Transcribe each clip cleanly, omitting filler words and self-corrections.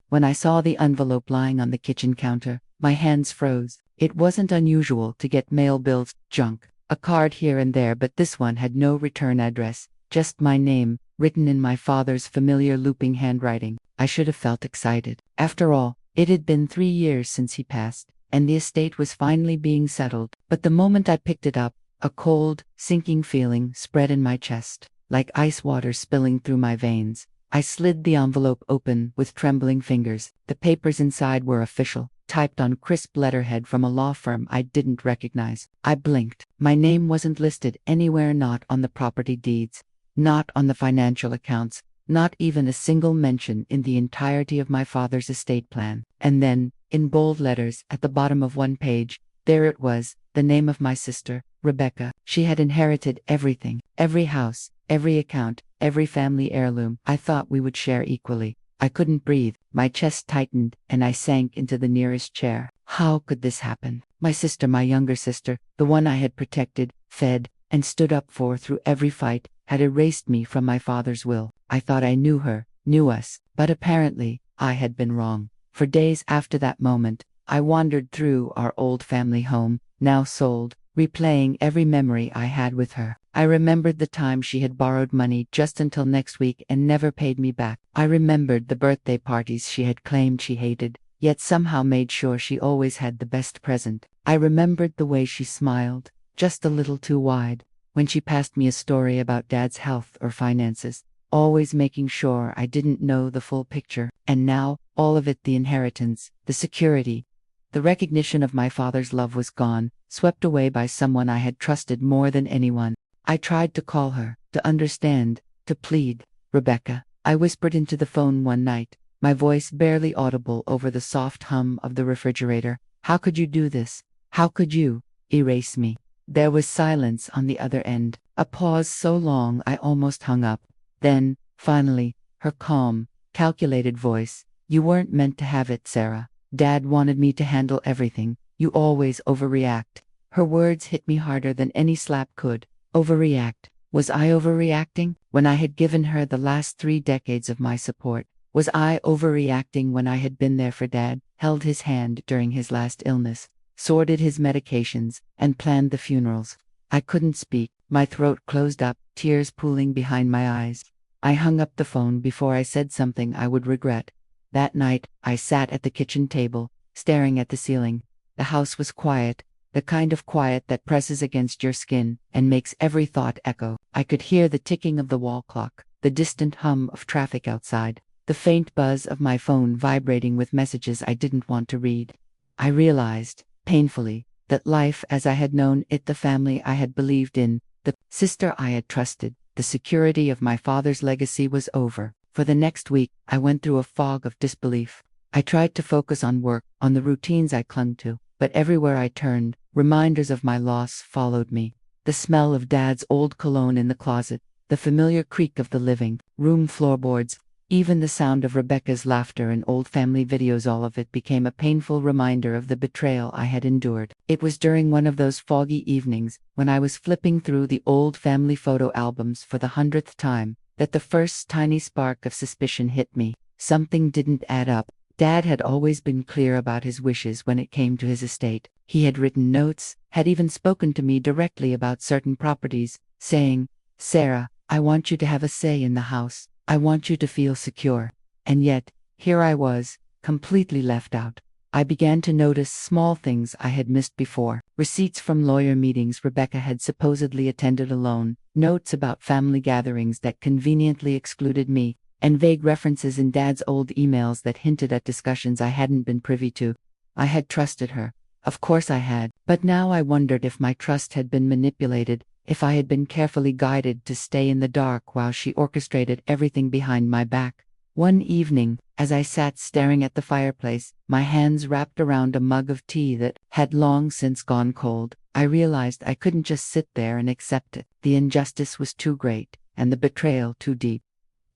When I saw the envelope lying on the kitchen counter, my hands froze. It wasn't unusual to get mail bills, junk, a card here and there, but this one had no return address, just my name, written in my father's familiar looping handwriting. I should have felt excited. After all, it had been 3 years since he passed, and the estate was finally being settled. But the moment I picked it up, a cold, sinking feeling spread in my chest, like ice water spilling through my veins. I slid the envelope open with trembling fingers. The papers inside were official, typed on crisp letterhead from a law firm I didn't recognize. I blinked. My name wasn't listed anywhere, not on the property deeds, not on the financial accounts, not even a single mention in the entirety of my father's estate plan. And then, in bold letters at the bottom of one page, there it was, the name of my sister, Rebecca. She had inherited everything, every house, every account, every family heirloom. I thought we would share equally. I couldn't breathe. My chest tightened, and I sank into the nearest chair. How could this happen? My sister, my younger sister, the one I had protected, fed, and stood up for through every fight, had erased me from my father's will. I thought I knew her, knew us, but apparently, I had been wrong. For days after that moment, I wandered through our old family home, now sold, replaying every memory I had with her. I remembered the time she had borrowed money just until next week and never paid me back. I remembered the birthday parties she had claimed she hated, yet somehow made sure she always had the best present. I remembered the way she smiled, just a little too wide, when she passed me a story about Dad's health or finances, always making sure I didn't know the full picture. And now, all of it, the inheritance, the security, the recognition of my father's love was gone, swept away by someone I had trusted more than anyone. I tried to call her, to understand, to plead. Rebecca, I whispered into the phone one night, my voice barely audible over the soft hum of the refrigerator. How could you do this? How could you erase me? There was silence on the other end, a pause so long I almost hung up. Then, finally, her calm, calculated voice. You weren't meant to have it, Sarah. Dad wanted me to handle everything. You always overreact. Her words hit me harder than any slap could. Overreact. Was I overreacting when I had given her the last 3 decades of my support? Was I overreacting when I had been there for Dad, held his hand during his last illness, sorted his medications, and planned the funerals? I couldn't speak. My throat closed up, tears pooling behind my eyes. I hung up the phone before I said something I would regret. That night, I sat at the kitchen table, staring at the ceiling. The house was quiet, the kind of quiet that presses against your skin and makes every thought echo. I could hear the ticking of the wall clock, the distant hum of traffic outside, the faint buzz of my phone vibrating with messages I didn't want to read. I realized, painfully, that life as I had known it, the family I had believed in, the sister I had trusted, the security of my father's legacy was over. For the next week, I went through a fog of disbelief. I tried to focus on work, on the routines I clung to, but everywhere I turned, reminders of my loss followed me. The smell of Dad's old cologne in the closet, the familiar creak of the living room floorboards, even the sound of Rebecca's laughter in old family videos, all of it became a painful reminder of the betrayal I had endured. It was during one of those foggy evenings, when I was flipping through the old family photo albums for the 100th time, that the first tiny spark of suspicion hit me. Something didn't add up. Dad had always been clear about his wishes when it came to his estate. He had written notes, had even spoken to me directly about certain properties, saying, "Sarah, I want you to have a say in the house. I want you to feel secure." And yet, here I was, completely left out. I began to notice small things I had missed before. Receipts from lawyer meetings Rebecca had supposedly attended alone, notes about family gatherings that conveniently excluded me, and vague references in Dad's old emails that hinted at discussions I hadn't been privy to. I had trusted her. Of course I had. But now I wondered if my trust had been manipulated, if I had been carefully guided to stay in the dark while she orchestrated everything behind my back. One evening, as I sat staring at the fireplace, my hands wrapped around a mug of tea that had long since gone cold, I realized I couldn't just sit there and accept it. The injustice was too great, and the betrayal too deep.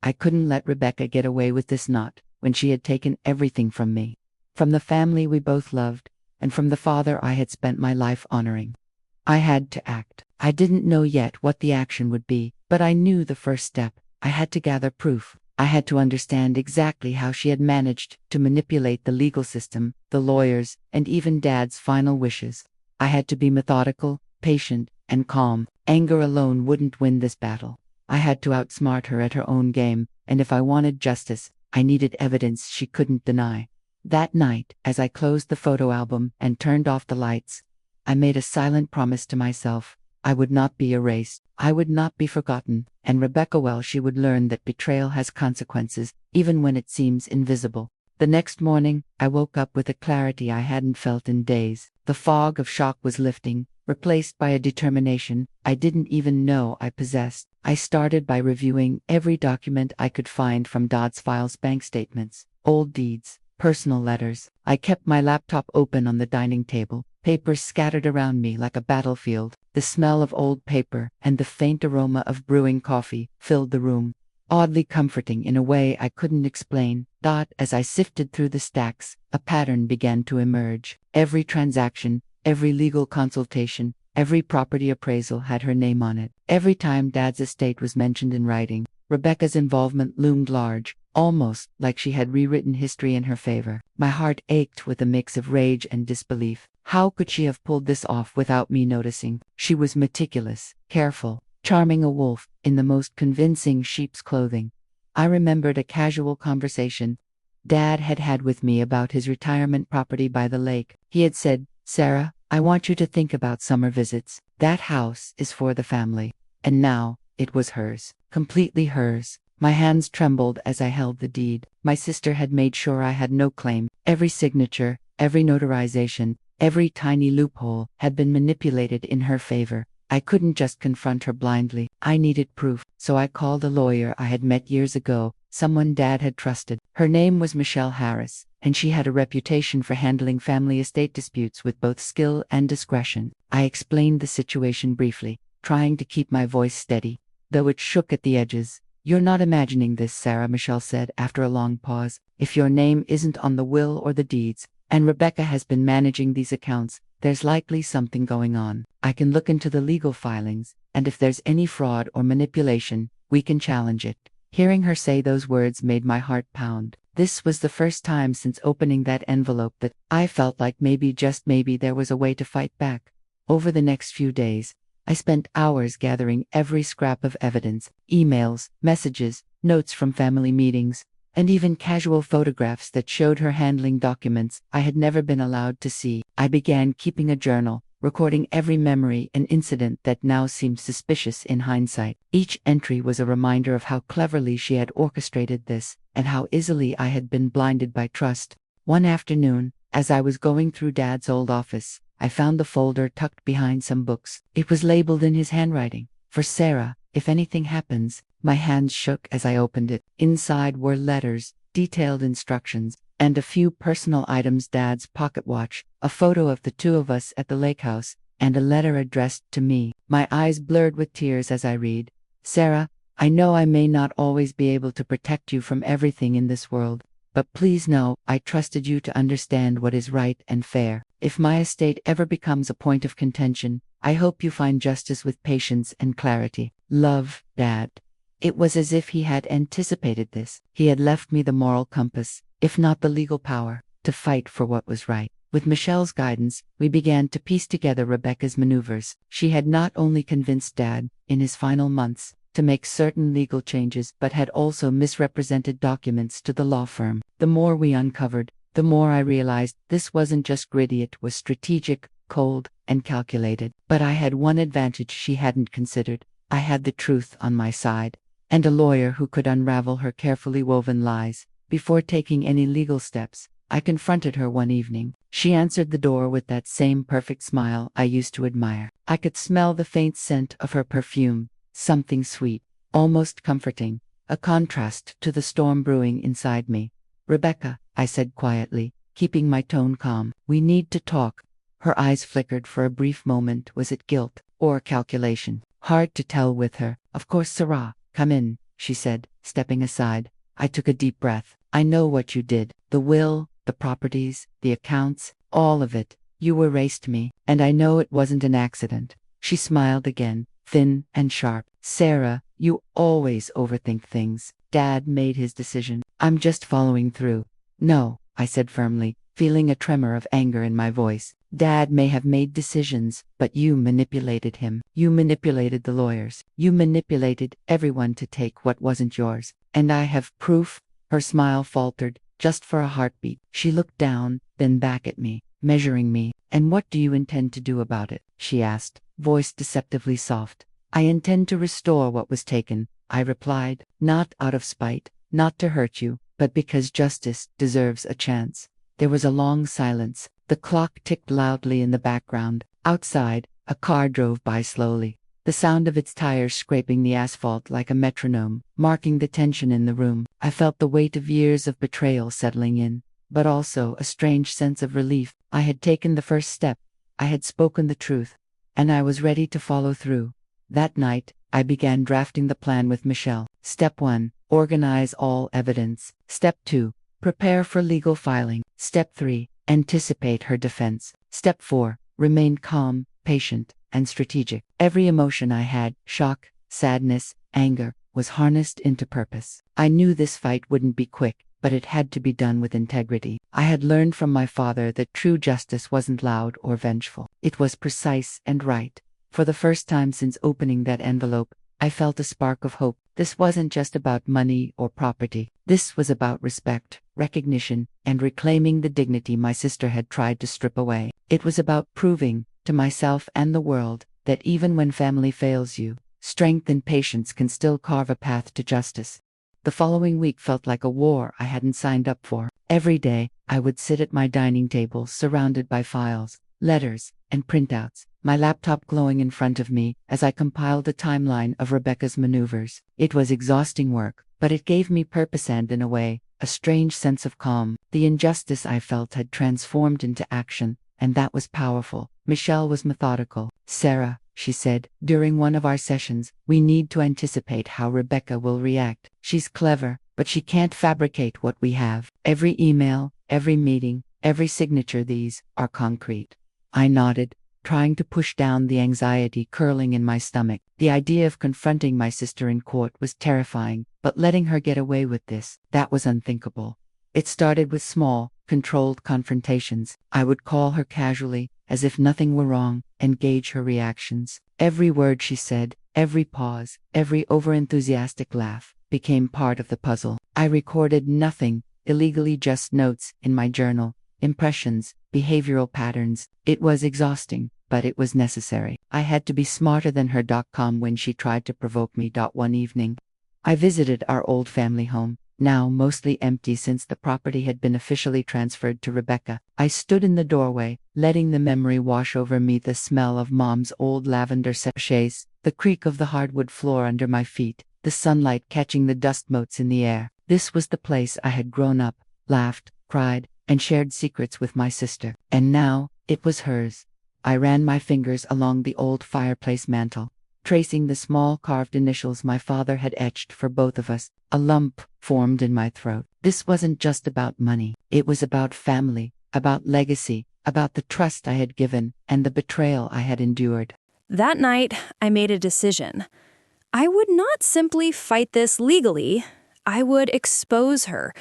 I couldn't let Rebecca get away with this, not when she had taken everything from me. From the family we both loved, and from the father I had spent my life honoring. I had to act. I didn't know yet what the action would be, but I knew the first step. I had to gather proof. I had to understand exactly how she had managed to manipulate the legal system, the lawyers, and even Dad's final wishes. I had to be methodical, patient, and calm. Anger alone wouldn't win this battle. I had to outsmart her at her own game, and if I wanted justice, I needed evidence she couldn't deny. That night, as I closed the photo album and turned off the lights, I made a silent promise to myself. I would not be erased, I would not be forgotten, and she would learn that betrayal has consequences, even when it seems invisible. The next morning, I woke up with a clarity I hadn't felt in days. The fog of shock was lifting, replaced by a determination I didn't even know I possessed. I started by reviewing every document I could find, from Dodd's files, bank statements, old deeds, personal letters. I kept my laptop open on the dining table, papers scattered around me like a battlefield. The smell of old paper and the faint aroma of brewing coffee filled the room, oddly comforting in a way I couldn't explain. As I sifted through the stacks, a pattern began to emerge. Every transaction, every legal consultation, every property appraisal had her name on it. Every time Dad's estate was mentioned in writing, Rebecca's involvement loomed large, almost like she had rewritten history in her favor. My heart ached with a mix of rage and disbelief. How could she have pulled this off without me noticing? She was meticulous, careful, charming, a wolf in the most convincing sheep's clothing. I remembered a casual conversation Dad had had with me about his retirement property by the lake. He had said, "Sarah, I want you to think about summer visits. That house is for the family." And now, it was hers, completely hers. My hands trembled as I held the deed. My sister had made sure I had no claim. Every signature, every notarization, every tiny loophole had been manipulated in her favor. I couldn't just confront her blindly. I needed proof, so I called a lawyer I had met years ago, someone Dad had trusted. Her name was Michelle Harris, and she had a reputation for handling family estate disputes with both skill and discretion. I explained the situation briefly, trying to keep my voice steady, though it shook at the edges. "You're not imagining this, Sarah," Michelle said after a long pause. "If your name isn't on the will or the deeds, and Rebecca has been managing these accounts, there's likely something going on. I can look into the legal filings, and if there's any fraud or manipulation, we can challenge it." Hearing her say those words made my heart pound. This was the first time since opening that envelope that I felt like maybe, just maybe, there was a way to fight back. Over the next few days, I spent hours gathering every scrap of evidence, emails, messages, notes from family meetings, and even casual photographs that showed her handling documents I had never been allowed to see. I began keeping a journal, recording every memory and incident that now seemed suspicious in hindsight. Each entry was a reminder of how cleverly she had orchestrated this, and how easily I had been blinded by trust. One afternoon, as I was going through Dad's old office, I found the folder tucked behind some books. It was labeled in his handwriting, "For Sarah, if anything happens." My hands shook as I opened it. Inside were letters, detailed instructions, and a few personal items: Dad's pocket watch, a photo of the two of us at the lake house, and a letter addressed to me. My eyes blurred with tears as I read. "Sarah, I know I may not always be able to protect you from everything in this world, but please know I trusted you to understand what is right and fair. If my estate ever becomes a point of contention, I hope you find justice with patience and clarity. Love, Dad." It was as if he had anticipated this. He had left me the moral compass, if not the legal power, to fight for what was right. With Michelle's guidance, we began to piece together Rebecca's maneuvers. She had not only convinced Dad, in his final months, to make certain legal changes, but had also misrepresented documents to the law firm. The more we uncovered, the more I realized this wasn't just gritty, it was strategic, cold, and calculated. But I had one advantage she hadn't considered. I had the truth on my side, and a lawyer who could unravel her carefully woven lies. Before taking any legal steps, I confronted her one evening. She answered the door with that same perfect smile I used to admire. I could smell the faint scent of her perfume, something sweet, almost comforting, a contrast to the storm brewing inside me. "Rebecca," I said quietly, keeping my tone calm, "we need to talk." Her eyes flickered for a brief moment. Was it guilt or calculation? Hard to tell with her. "Of course, Sarah. Come in," she said, stepping aside. I took a deep breath. "I know what you did. The will, the properties, the accounts, all of it. You erased me, and I know it wasn't an accident." She smiled again, thin and sharp. "Sarah, you always overthink things. Dad made his decision. I'm just following through. No, I said firmly, feeling a tremor of anger in my voice. Dad may have made decisions, but you manipulated him. You manipulated the lawyers. You manipulated everyone to take what wasn't yours. And I have proof. Her smile faltered, just for a heartbeat. She looked down, then back at me, measuring me. And what do you intend to do about it? She asked, voice deceptively soft. I intend to restore what was taken, I replied, not out of spite, not to hurt you, but because justice deserves a chance. There was a long silence. The clock ticked loudly in the background. Outside, a car drove by slowly, the sound of its tires scraping the asphalt like a metronome, marking the tension in the room. I felt the weight of years of betrayal settling in, but also a strange sense of relief. I had taken the first step. I had spoken the truth, and I was ready to follow through. That night, I began drafting the plan with Michelle. Step 1, organize all evidence. Step 2, prepare for legal filing. Step 3, anticipate her defense. Step 4, remain calm, patient, and strategic. Every emotion I had, shock, sadness, anger, was harnessed into purpose. I knew this fight wouldn't be quick, but it had to be done with integrity. I had learned from my father that true justice wasn't loud or vengeful. It was precise and right. For the first time since opening that envelope, I felt a spark of hope. This wasn't just about money or property. This was about respect, recognition, and reclaiming the dignity my sister had tried to strip away. It was about proving, to myself and the world, that even when family fails you, strength and patience can still carve a path to justice. The following week felt like a war I hadn't signed up for. Every day, I would sit at my dining table surrounded by files, letters, and printouts, my laptop glowing in front of me as I compiled a timeline of Rebecca's maneuvers. It was exhausting work, but it gave me purpose and, in a way, a strange sense of calm. The injustice I felt had transformed into action, and that was powerful. Michelle was methodical. Sarah, she said, during one of our sessions, we need to anticipate how Rebecca will react. She's clever, but she can't fabricate what we have. Every email, every meeting, every signature, these are concrete. I nodded, trying to push down the anxiety curling in my stomach. The idea of confronting my sister in court was terrifying, but letting her get away with this, that was unthinkable. It started with small, controlled confrontations. I would call her casually, as if nothing were wrong, and gauge her reactions. Every word she said, every pause, every overenthusiastic laugh, became part of the puzzle. I recorded nothing, illegally, just notes in my journal, impressions, behavioral patterns. It was exhausting, but it was necessary. I had to be smarter than her. When she tried to provoke me. One evening, I visited our old family home, now mostly empty since the property had been officially transferred to Rebecca. I stood in the doorway, letting the memory wash over me, the smell of Mom's old lavender sachets, the creak of the hardwood floor under my feet, the sunlight catching the dust motes in the air. This was the place I had grown up, laughed, cried, and shared secrets with my sister. And now, it was hers. I ran my fingers along the old fireplace mantel, tracing the small carved initials my father had etched for both of us. A lump formed in my throat. This wasn't just about money. It was about family, about legacy, about the trust I had given, and the betrayal I had endured. That night, I made a decision. I would not simply fight this legally. I would expose her,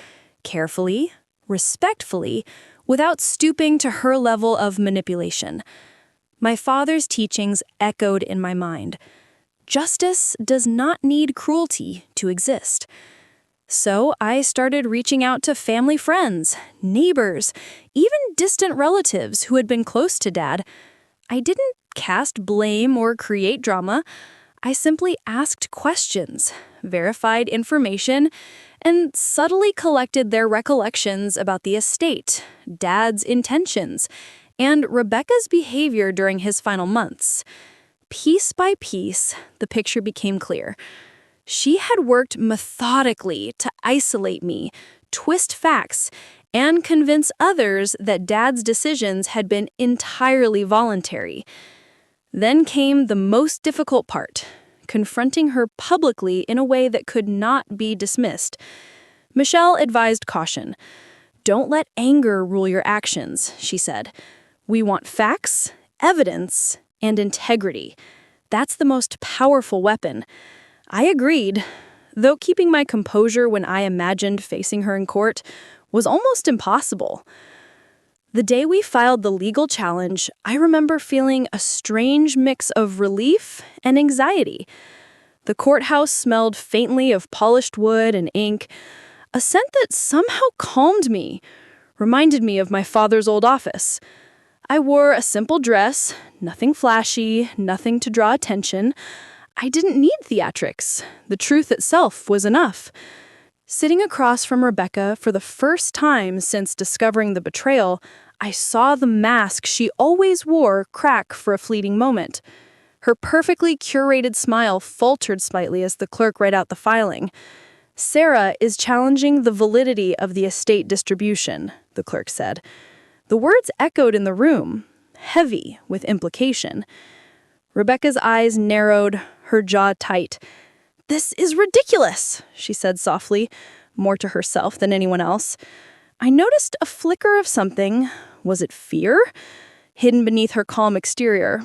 carefully, respectfully, without stooping to her level of manipulation. My father's teachings echoed in my mind. Justice does not need cruelty to exist. So I started reaching out to family friends, neighbors, even distant relatives who had been close to Dad. I didn't cast blame or create drama. I simply asked questions, verified information, and subtly collected their recollections about the estate, Dad's intentions, and Rebecca's behavior during his final months. Piece by piece, the picture became clear. She had worked methodically to isolate me, twist facts, and convince others that Dad's decisions had been entirely voluntary. Then came the most difficult part, confronting her publicly in a way that could not be dismissed. Michelle advised caution. "Don't let anger rule your actions," she said. "We want facts, evidence, and integrity. That's the most powerful weapon." I agreed. though keeping my composure when I imagined facing her in court was almost impossible. The day we filed the legal challenge, I remember feeling a strange mix of relief and anxiety. The courthouse smelled faintly of polished wood and ink, a scent that somehow calmed me, reminded me of my father's old office. I wore a simple dress, nothing flashy, nothing to draw attention. I didn't need theatrics. The truth itself was enough. Sitting across from Rebecca for the first time since discovering the betrayal, I saw the mask she always wore crack for a fleeting moment. Her perfectly curated smile faltered slightly as the clerk read out the filing. "Sarah is challenging the validity of the estate distribution," the clerk said. The words echoed in the room, heavy with implication. Rebecca's eyes narrowed, her jaw tight. "This is ridiculous," she said softly, more to herself than anyone else. I noticed a flicker of something. Was it fear? Hidden beneath her calm exterior.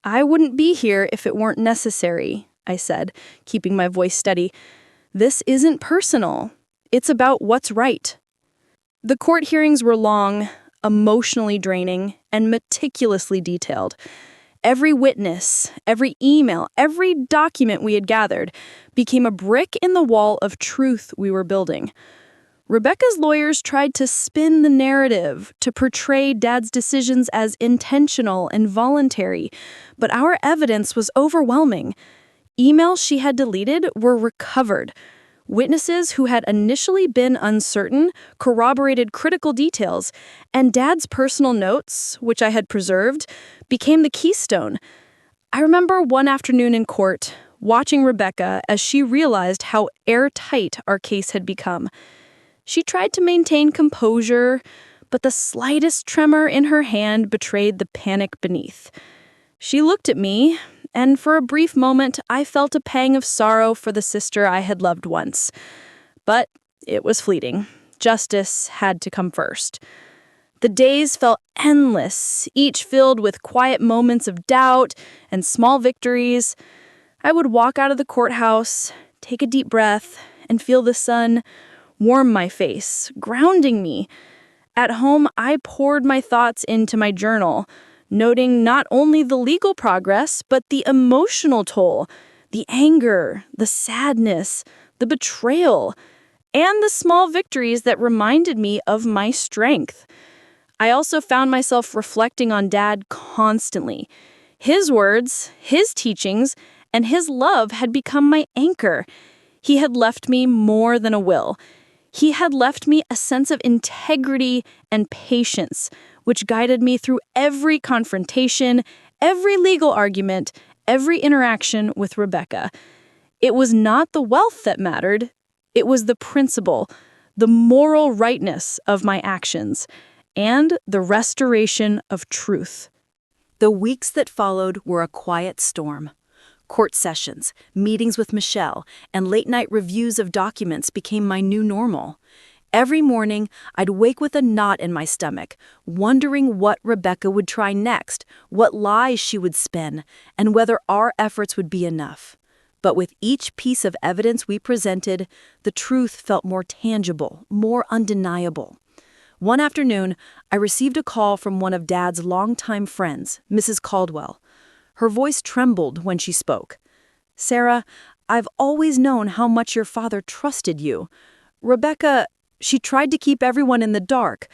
"I wouldn't be here if it weren't necessary," I said, keeping my voice steady. "This isn't personal. It's about what's right." The court hearings were long, emotionally draining, and meticulously detailed. Every witness, every email, every document we had gathered became a brick in the wall of truth we were building. Rebecca's lawyers tried to spin the narrative, to portray Dad's decisions as intentional and voluntary, but our evidence was overwhelming. Emails she had deleted were recovered. Witnesses who had initially been uncertain corroborated critical details, and Dad's personal notes, which I had preserved, became the keystone. I remember one afternoon in court, watching Rebecca as she realized how airtight our case had become. She tried to maintain composure, but the slightest tremor in her hand betrayed the panic beneath. She looked at me, and for a brief moment I felt a pang of sorrow for the sister I had loved once. But it was fleeting. Justice had to come first. The days felt endless, each filled with quiet moments of doubt and small victories. I would walk out of the courthouse, take a deep breath, and feel the sun warm my face, grounding me. At home, I poured my thoughts into my journal, noting not only the legal progress, but the emotional toll, the anger, the sadness, the betrayal, and the small victories that reminded me of my strength. I also found myself reflecting on Dad constantly. His words, his teachings, and his love had become my anchor. He had left me more than a will. He had left me a sense of integrity and patience, which guided me through every confrontation, every legal argument, every interaction with Rebecca. It was not the wealth that mattered. It was the principle, the moral rightness of my actions, and the restoration of truth. The weeks that followed were a quiet storm. Court sessions, meetings with Michelle, and late-night reviews of documents became my new normal. Every morning, I'd wake with a knot in my stomach, wondering what Rebecca would try next, what lies she would spin, and whether our efforts would be enough. But with each piece of evidence we presented, the truth felt more tangible, more undeniable. One afternoon, I received a call from one of Dad's longtime friends, Mrs. Caldwell. Her voice trembled when she spoke. "Sarah, I've always known how much your father trusted you. Rebecca, she tried to keep everyone in the dark,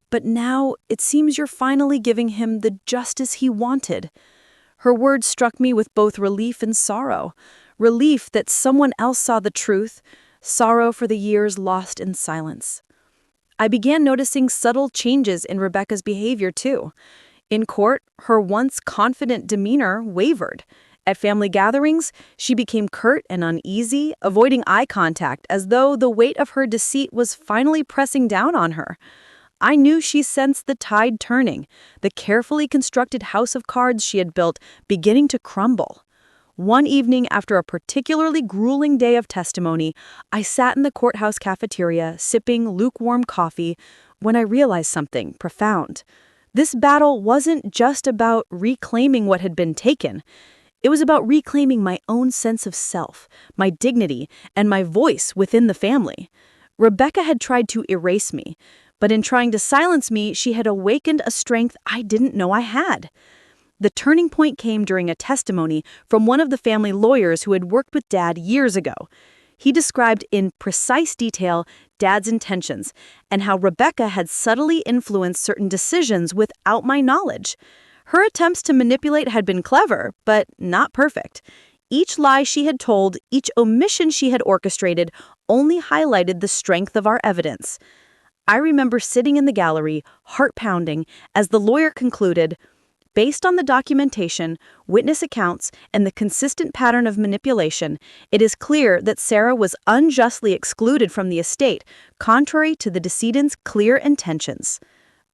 but now it seems you're finally giving him the justice he wanted." Her words struck me with both relief and sorrow. Relief that someone else saw the truth, sorrow for the years lost in silence. I began noticing subtle changes in Rebecca's behavior, too. In court, her once confident demeanor wavered. At family gatherings, she became curt and uneasy, avoiding eye contact as though the weight of her deceit was finally pressing down on her. I knew she sensed the tide turning, the carefully constructed house of cards she had built beginning to crumble. One evening after a particularly grueling day of testimony, I sat in the courthouse cafeteria sipping lukewarm coffee when I realized something profound. This battle wasn't just about reclaiming what had been taken. It was about reclaiming my own sense of self, my dignity, and my voice within the family. Rebecca had tried to erase me, but in trying to silence me, she had awakened a strength I didn't know I had. The turning point came during a testimony from one of the family lawyers who had worked with Dad years ago. He described in precise detail Dad's intentions and how Rebecca had subtly influenced certain decisions without my knowledge. Her attempts to manipulate had been clever, but not perfect. Each lie she had told, each omission she had orchestrated, only highlighted the strength of our evidence. I remember sitting in the gallery, heart pounding, as the lawyer concluded, "Based on the documentation, witness accounts, and the consistent pattern of manipulation, it is clear that Sarah was unjustly excluded from the estate, contrary to the decedent's clear intentions."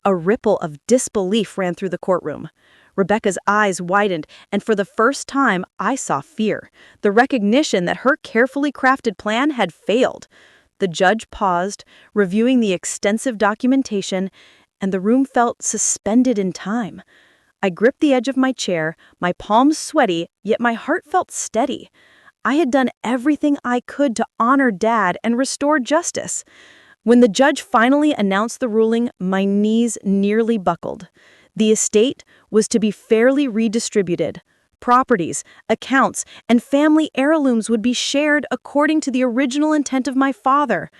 A ripple of disbelief ran through the courtroom. Rebecca's eyes widened, and for the first time, I saw fear, the recognition that her carefully crafted plan had failed. The judge paused, reviewing the extensive documentation, and the room felt suspended in time. I gripped the edge of my chair, my palms sweaty, yet my heart felt steady. I had done everything I could to honor Dad and restore justice. When the judge finally announced the ruling, my knees nearly buckled. The estate was to be fairly redistributed. Properties, accounts, and family heirlooms would be shared according to the original intent of my father.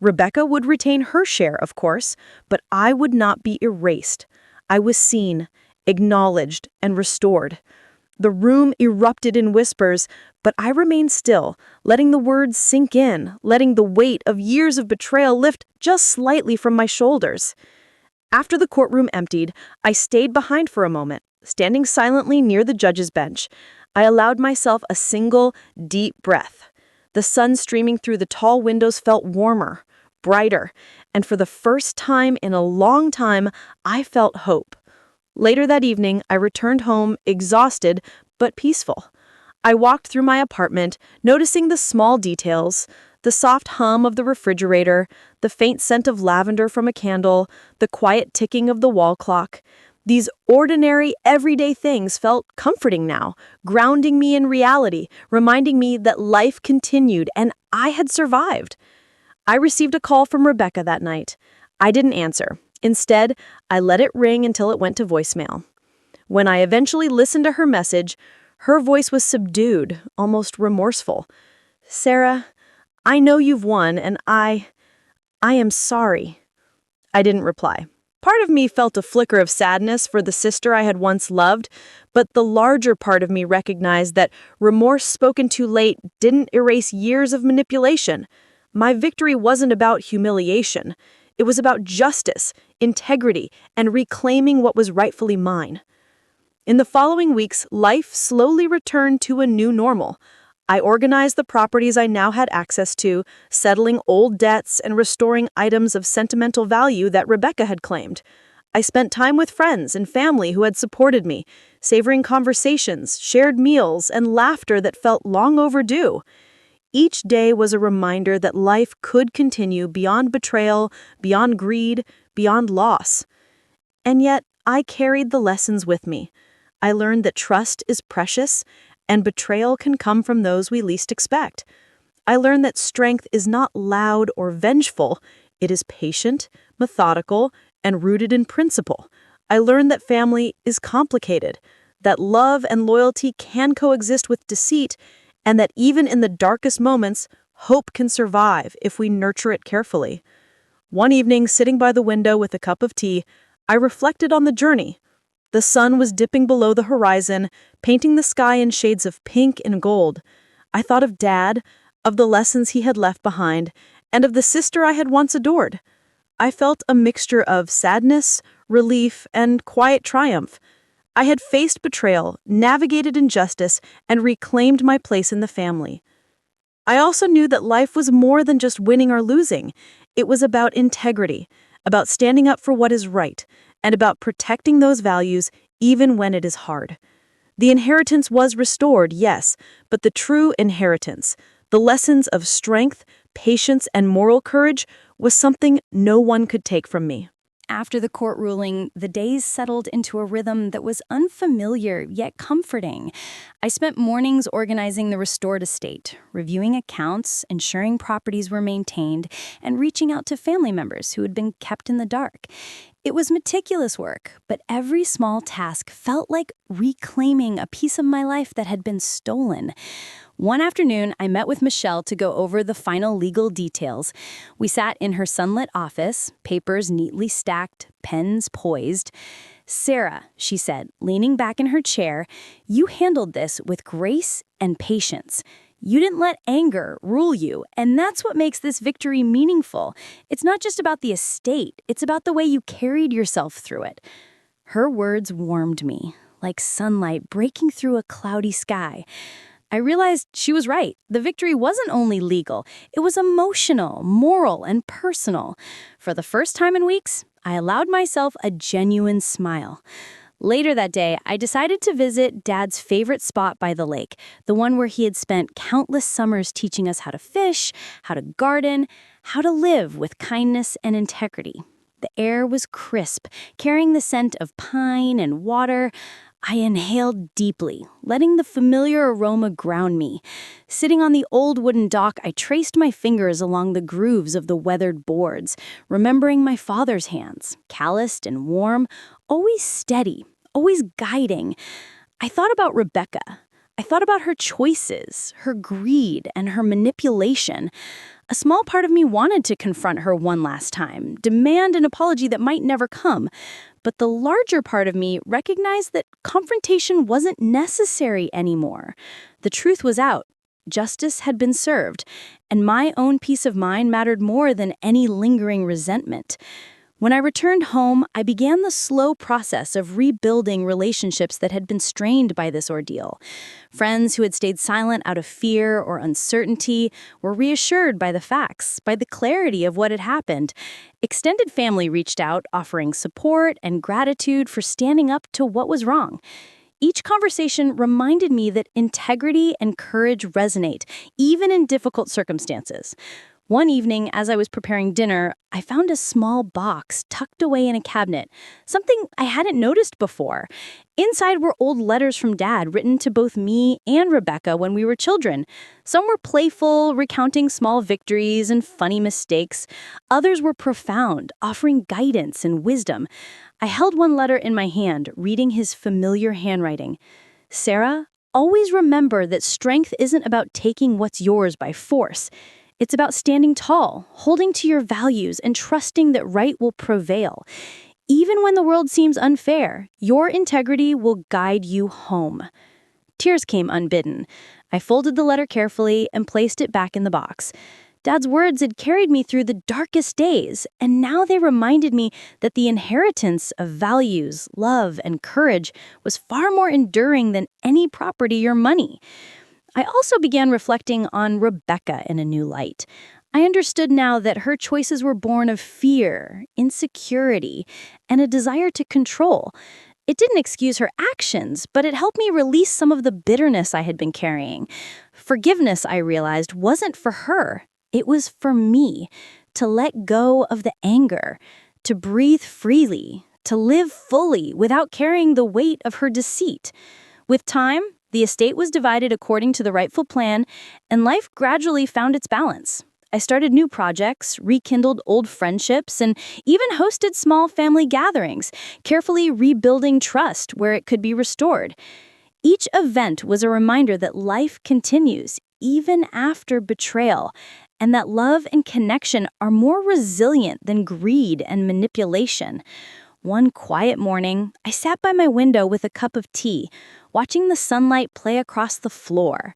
Rebecca would retain her share, of course, but I would not be erased. I was seen, acknowledged, and restored. The room erupted in whispers, but I remained still, letting the words sink in, letting the weight of years of betrayal lift just slightly from my shoulders. After the courtroom emptied, I stayed behind for a moment, standing silently near the judge's bench. I allowed myself a single, deep breath. The sun streaming through the tall windows felt warmer, brighter, and for the first time in a long time, I felt hope. Later that evening, I returned home, exhausted but peaceful. I walked through my apartment, noticing the small details, the soft hum of the refrigerator, the faint scent of lavender from a candle, the quiet ticking of the wall clock. These ordinary, everyday things felt comforting now, grounding me in reality, reminding me that life continued and I had survived. I received a call from Rebecca that night. I didn't answer. Instead, I let it ring until it went to voicemail. When I eventually listened to her message, her voice was subdued, almost remorseful. "Sarah, I know you've won, and I am sorry." I didn't reply. Part of me felt a flicker of sadness for the sister I had once loved, but the larger part of me recognized that remorse spoken too late didn't erase years of manipulation. My victory wasn't about humiliation. It was about justice, integrity, and reclaiming what was rightfully mine. In the following weeks, life slowly returned to a new normal. I organized the properties I now had access to, settling old debts and restoring items of sentimental value that Rebecca had claimed. I spent time with friends and family who had supported me, savoring conversations, shared meals, and laughter that felt long overdue. Each day was a reminder that life could continue beyond betrayal, beyond greed, beyond loss. And yet, I carried the lessons with me. I learned that trust is precious, and betrayal can come from those we least expect. I learned that strength is not loud or vengeful. It is patient, methodical, and rooted in principle. I learned that family is complicated, that love and loyalty can coexist with deceit, and that even in the darkest moments, hope can survive if we nurture it carefully. One evening, sitting by the window with a cup of tea, I reflected on the journey. The sun was dipping below the horizon, painting the sky in shades of pink and gold. I thought of Dad, of the lessons he had left behind, and of the sister I had once adored. I felt a mixture of sadness, relief, and quiet triumph. I had faced betrayal, navigated injustice, and reclaimed my place in the family. I also knew that life was more than just winning or losing. It was about integrity, about standing up for what is right, and about protecting those values even when it is hard. The inheritance was restored, yes, but the true inheritance, the lessons of strength, patience, and moral courage, was something no one could take from me. after the court ruling, the days settled into a rhythm that was unfamiliar yet comforting. I spent mornings organizing the restored estate, reviewing accounts, ensuring properties were maintained, and reaching out to family members who had been kept in the dark. It was meticulous work, but every small task felt like reclaiming a piece of my life that had been stolen. One afternoon, I met with Michelle to go over the final legal details. We sat in her sunlit office, papers neatly stacked, pens poised. "Sarah," she said, leaning back in her chair, "you handled this with grace and patience. You didn't let anger rule you, and that's what makes this victory meaningful. It's not just about the estate, it's about the way you carried yourself through it." Her words warmed me, like sunlight breaking through a cloudy sky. I realized she was right. The victory wasn't only legal, it was emotional, moral, and personal. For the first time in weeks, I allowed myself a genuine smile. Later that day, I decided to visit Dad's favorite spot by the lake, the one where he had spent countless summers teaching us how to fish, how to garden, how to live with kindness and integrity. The air was crisp, carrying the scent of pine and water. I inhaled deeply, letting the familiar aroma ground me. Sitting on the old wooden dock, I traced my fingers along the grooves of the weathered boards, remembering my father's hands, calloused and warm, always steady, always guiding. I thought about Rebecca. I thought about her choices, her greed, and her manipulation. A small part of me wanted to confront her one last time, demand an apology that might never come. But the larger part of me recognized that confrontation wasn't necessary anymore. The truth was out. Justice had been served, and my own peace of mind mattered more than any lingering resentment. When I returned home, I began the slow process of rebuilding relationships that had been strained by this ordeal. Friends who had stayed silent out of fear or uncertainty were reassured by the facts, by the clarity of what had happened. Extended family reached out, offering support and gratitude for standing up to what was wrong. Each conversation reminded me that integrity and courage resonate, even in difficult circumstances. One evening, as I was preparing dinner, I found a small box tucked away in a cabinet, something I hadn't noticed before. Inside were old letters from Dad written to both me and Rebecca when we were children. Some were playful, recounting small victories and funny mistakes. Others were profound, offering guidance and wisdom. I held one letter in my hand, reading his familiar handwriting. "Sarah, always remember that strength isn't about taking what's yours by force. It's about standing tall, holding to your values, and trusting that right will prevail. Even when the world seems unfair, your integrity will guide you home." Tears came unbidden. I folded the letter carefully and placed it back in the box. Dad's words had carried me through the darkest days, and now they reminded me that the inheritance of values, love, and courage was far more enduring than any property or money. I also began reflecting on Rebecca in a new light. I understood now that her choices were born of fear, insecurity, and a desire to control. It didn't excuse her actions, but it helped me release some of the bitterness I had been carrying. Forgiveness, I realized, wasn't for her. It was for me, to let go of the anger, to breathe freely, to live fully without carrying the weight of her deceit. With time, the estate was divided according to the rightful plan, and life gradually found its balance. I started new projects, rekindled old friendships, and even hosted small family gatherings, carefully rebuilding trust where it could be restored. Each event was a reminder that life continues, even after betrayal, and that love and connection are more resilient than greed and manipulation. One quiet morning, I sat by my window with a cup of tea, watching the sunlight play across the floor.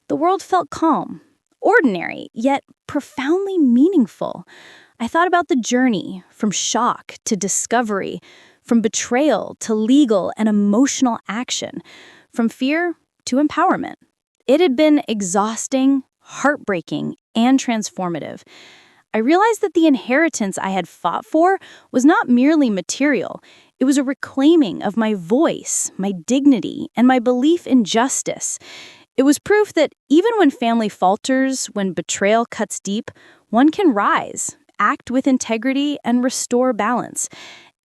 The world felt calm, ordinary, yet profoundly meaningful. I thought about the journey, from shock to discovery, from betrayal to legal and emotional action, from fear to empowerment. It had been exhausting, heartbreaking, and transformative. I realized that the inheritance I had fought for was not merely material. It was a reclaiming of my voice, my dignity, and my belief in justice. It was proof that even when family falters, when betrayal cuts deep, one can rise, act with integrity, and restore balance.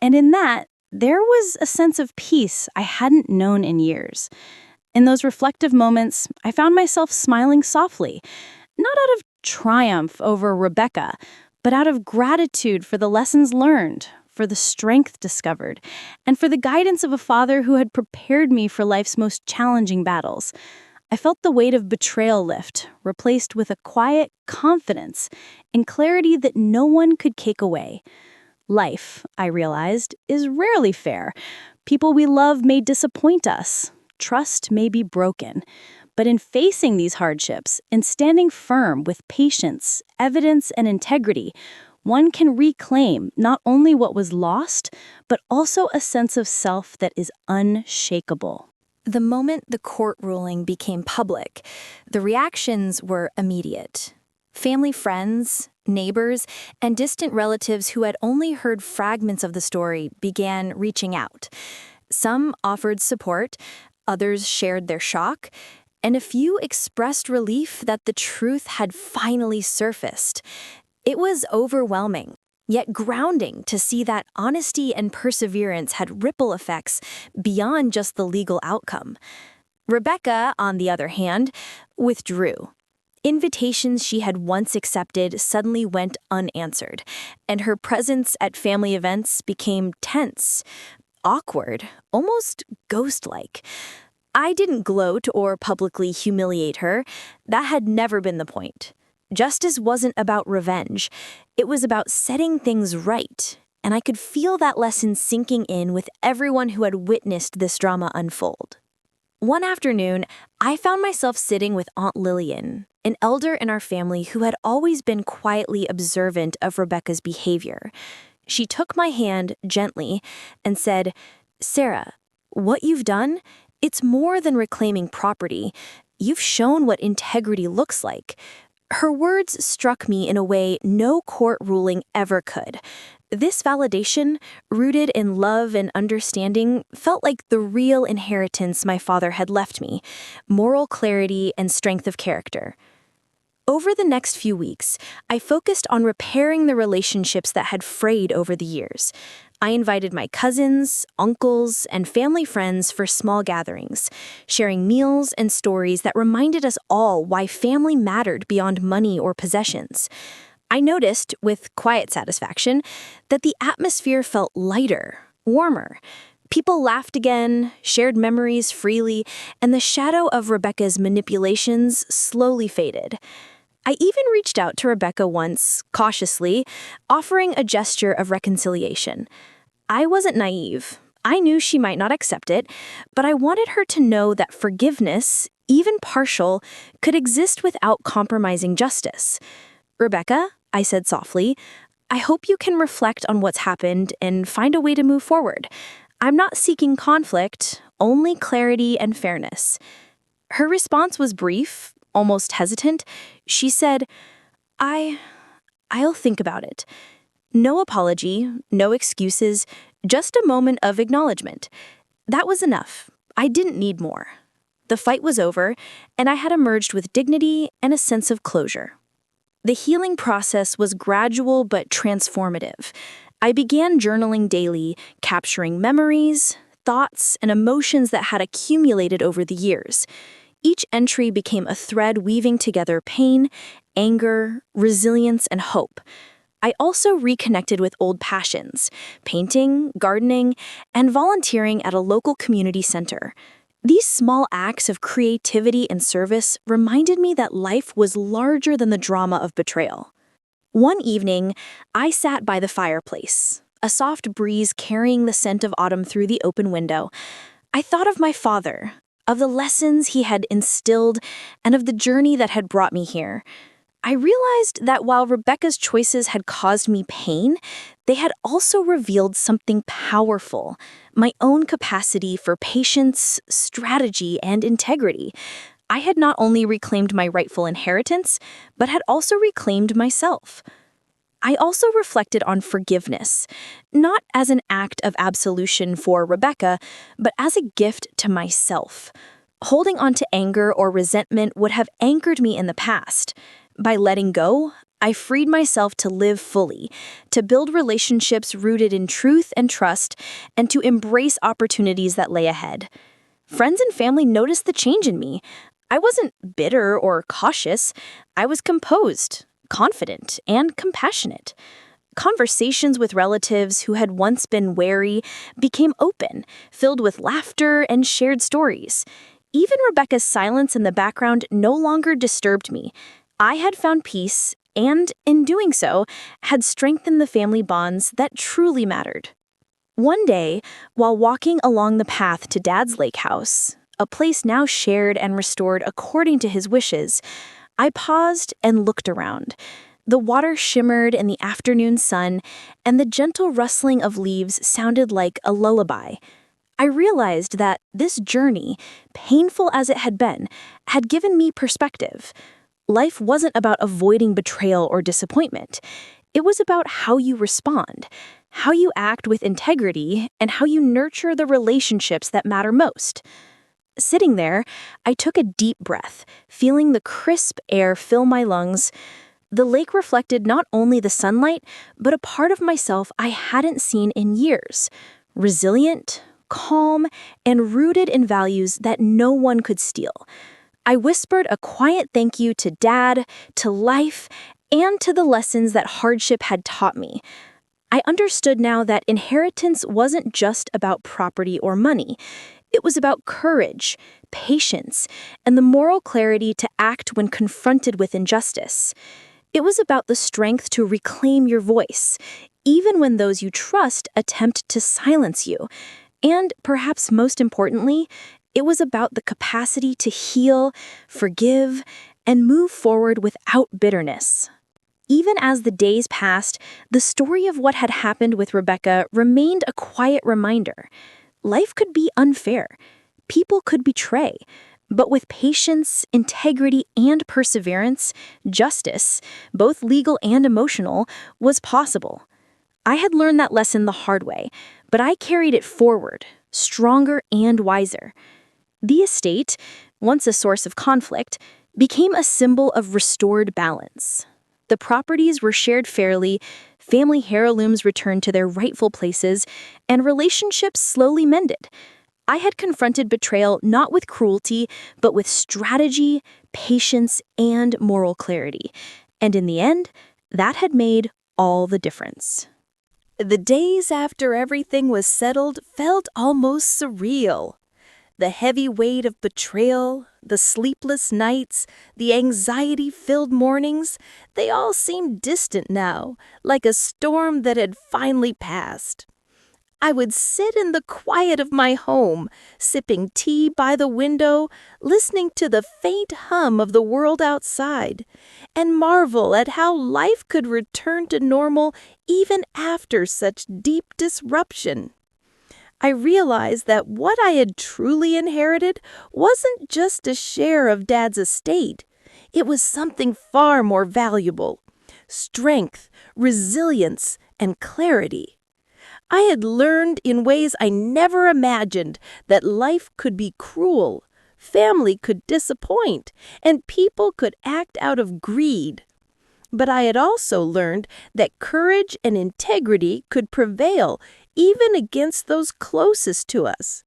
And in that, there was a sense of peace I hadn't known in years. In those reflective moments, I found myself smiling softly, not out of triumph over Rebecca, but out of gratitude for the lessons learned, for the strength discovered, and for the guidance of a father who had prepared me for life's most challenging battles. I felt the weight of betrayal lift, replaced with a quiet confidence and clarity that no one could take away. Life, I realized, is rarely fair. People we love may disappoint us. Trust may be broken. But in facing these hardships and standing firm with patience, evidence, and integrity, one can reclaim not only what was lost, but also a sense of self that is unshakable. The moment the court ruling became public, the reactions were immediate. Family friends, neighbors, and distant relatives who had only heard fragments of the story began reaching out. Some offered support, others shared their shock, and a few expressed relief that the truth had finally surfaced. It was overwhelming, yet grounding to see that honesty and perseverance had ripple effects beyond just the legal outcome. Rebecca, on the other hand, withdrew. Invitations she had once accepted suddenly went unanswered, and her presence at family events became tense, awkward, almost ghost-like. I didn't gloat or publicly humiliate her. That had never been the point. Justice wasn't about revenge. It was about setting things right, and I could feel that lesson sinking in with everyone who had witnessed this drama unfold. One afternoon, I found myself sitting with Aunt Lillian, an elder in our family who had always been quietly observant of Rebecca's behavior. She took my hand gently and said, "Sarah, what you've done, it's more than reclaiming property. You've shown what integrity looks like." Her words struck me in a way no court ruling ever could. This validation, rooted in love and understanding, felt like the real inheritance my father had left me: moral clarity and strength of character. Over the next few weeks, I focused on repairing the relationships that had frayed over the years. I invited my cousins, uncles, and family friends for small gatherings, sharing meals and stories that reminded us all why family mattered beyond money or possessions. I noticed, with quiet satisfaction, that the atmosphere felt lighter, warmer. People laughed again, shared memories freely, and the shadow of Rebecca's manipulations slowly faded. I even reached out to Rebecca once, cautiously, offering a gesture of reconciliation. I wasn't naive. I knew she might not accept it, but I wanted her to know that forgiveness, even partial, could exist without compromising justice. "Rebecca," I said softly, "I hope you can reflect on what's happened and find a way to move forward. I'm not seeking conflict, only clarity and fairness." Her response was brief, almost hesitant. She said, I'll think about it." No apology, no excuses, just a moment of acknowledgement. That was enough. I didn't need more. The fight was over, and I had emerged with dignity and a sense of closure. The healing process was gradual but transformative. I began journaling daily, capturing memories, thoughts, and emotions that had accumulated over the years. Each entry became a thread weaving together pain, anger, resilience, and hope. I also reconnected with old passions: painting, gardening, and volunteering at a local community center. These small acts of creativity and service reminded me that life was larger than the drama of betrayal. One evening, I sat by the fireplace, a soft breeze carrying the scent of autumn through the open window. I thought of my father, of the lessons he had instilled, and of the journey that had brought me here. I realized that while Rebecca's choices had caused me pain, they had also revealed something powerful: my own capacity for patience, strategy, and integrity. I had not only reclaimed my rightful inheritance, but had also reclaimed myself. I also reflected on forgiveness, not as an act of absolution for Rebecca, but as a gift to myself. Holding on to anger or resentment would have anchored me in the past. By letting go, I freed myself to live fully, to build relationships rooted in truth and trust, and to embrace opportunities that lay ahead. Friends and family noticed the change in me. I wasn't bitter or cautious. I was composed, confident, and compassionate. Conversations with relatives who had once been wary became open, filled with laughter and shared stories. Even Rebecca's silence in the background no longer disturbed me. I had found peace, and in doing so, had strengthened the family bonds that truly mattered. One day, while walking along the path to Dad's lake house, a place now shared and restored according to his wishes, I paused and looked around. The water shimmered in the afternoon sun, and the gentle rustling of leaves sounded like a lullaby. I realized that this journey, painful as it had given me perspective. Life wasn't about avoiding betrayal or disappointment. It was about how you respond, how you act with integrity, and how you nurture the relationships that matter most. Sitting there, I took a deep breath, feeling the crisp air fill my lungs. The lake reflected not only the sunlight, but a part of myself I hadn't seen in years. Resilient, calm, and rooted in values that no one could steal. I whispered a quiet thank you to Dad, to life, and to the lessons that hardship had taught me. I understood now that inheritance wasn't just about property or money. It was about courage, patience, and the moral clarity to act when confronted with injustice. It was about the strength to reclaim your voice, even when those you trust attempt to silence you. And perhaps most importantly, it was about the capacity to heal, forgive, and move forward without bitterness. Even as the days passed, the story of what had happened with Rebecca remained a quiet reminder. Life could be unfair. People could betray. But with patience, integrity, and perseverance, justice, both legal and emotional, was possible. I had learned that lesson the hard way, but I carried it forward, stronger and wiser. The estate, once a source of conflict, became a symbol of restored balance. The properties were shared fairly, family heirlooms returned to their rightful places, and relationships slowly mended. I had confronted betrayal not with cruelty, but with strategy, patience, and moral clarity. And in the end, that had made all the difference. The days after everything was settled felt almost surreal. The heavy weight of betrayal, the sleepless nights, the anxiety-filled mornings, they all seemed distant now, like a storm that had finally passed. I would sit in the quiet of my home, sipping tea by the window, listening to the faint hum of the world outside, and marvel at how life could return to normal even after such deep disruption. I realized that what I had truly inherited wasn't just a share of Dad's estate. It was something far more valuable: strength, resilience, and clarity. I had learned in ways I never imagined that life could be cruel, family could disappoint, and people could act out of greed. But I had also learned that courage and integrity could prevail even against those closest to us.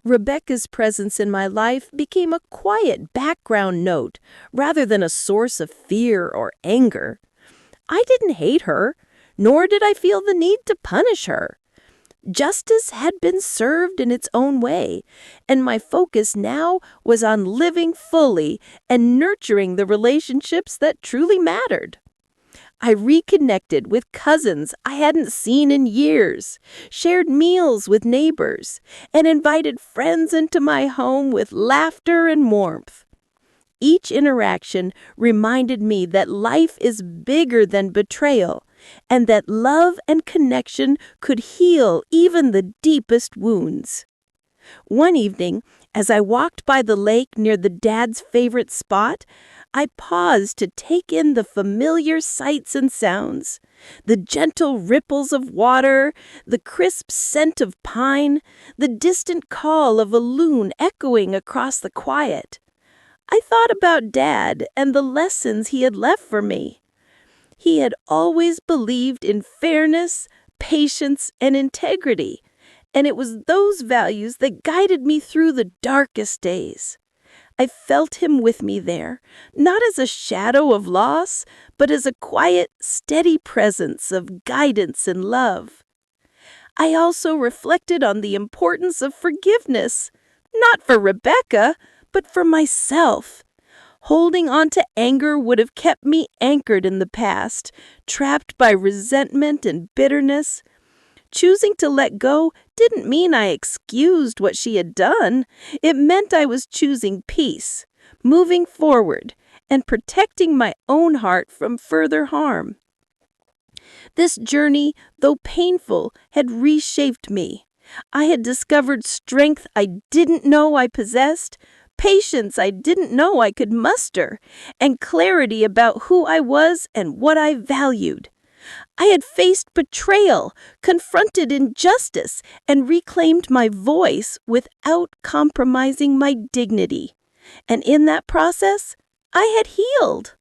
Rebecca's presence in my life became a quiet background note rather than a source of fear or anger. I didn't hate her, nor did I feel the need to punish her. Justice had been served in its own way, and my focus now was on living fully and nurturing the relationships that truly mattered. I reconnected with cousins I hadn't seen in years, shared meals with neighbors, and invited friends into my home with laughter and warmth. Each interaction reminded me that life is bigger than betrayal, and that love and connection could heal even the deepest wounds. One evening, as I walked by the lake near the Dad's favorite spot, I paused to take in the familiar sights and sounds: the gentle ripples of water, the crisp scent of pine, the distant call of a loon echoing across the quiet. I thought about Dad and the lessons he had left for me. He had always believed in fairness, patience, and integrity, and it was those values that guided me through the darkest days. I felt him with me there, not as a shadow of loss, but as a quiet, steady presence of guidance and love. I also reflected on the importance of forgiveness, not for Rebecca, but for myself. Holding on to anger would have kept me anchored in the past, trapped by resentment and bitterness. Choosing to let go didn't mean I excused what she had done. It meant I was choosing peace, moving forward, and protecting my own heart from further harm. This journey, though painful, had reshaped me. I had discovered strength I didn't know I possessed, patience I didn't know I could muster, and clarity about who I was and what I valued. I had faced betrayal, confronted injustice, and reclaimed my voice without compromising my dignity. And in that process, I had healed.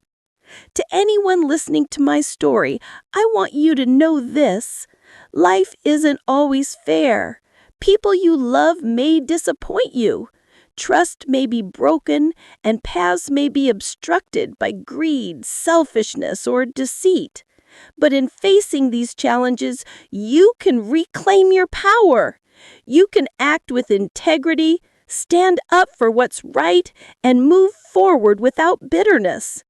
To anyone listening to my story, I want you to know this. Life isn't always fair. People you love may disappoint you. Trust may be broken, and paths may be obstructed by greed, selfishness, or deceit. But in facing these challenges, you can reclaim your power. You can act with integrity, stand up for what's right, and move forward without bitterness.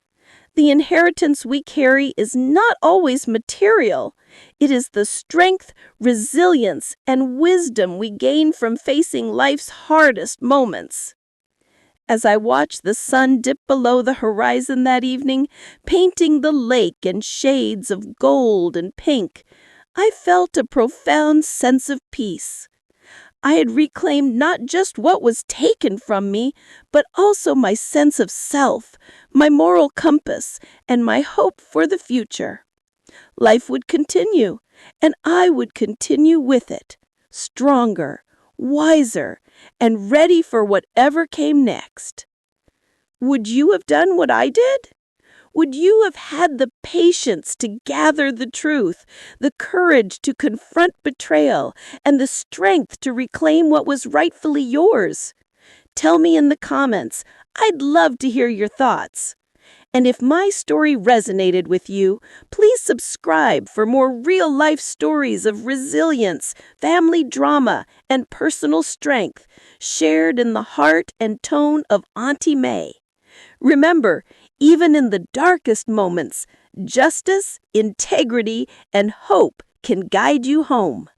The inheritance we carry is not always material. It is the strength, resilience, and wisdom we gain from facing life's hardest moments. As I watched the sun dip below the horizon that evening, painting the lake in shades of gold and pink, I felt a profound sense of peace. I had reclaimed not just what was taken from me, but also my sense of self, my moral compass, and my hope for the future. Life would continue, and I would continue with it, stronger, wiser, and ready for whatever came next. Would you have done what I did? Would you have had the patience to gather the truth, the courage to confront betrayal, and the strength to reclaim what was rightfully yours? Tell me in the comments. I'd love to hear your thoughts. And if my story resonated with you, please subscribe for more real-life stories of resilience, family drama, and personal strength, shared in the heart and tone of Auntie May. Remember, even in the darkest moments, justice, integrity, and hope can guide you home.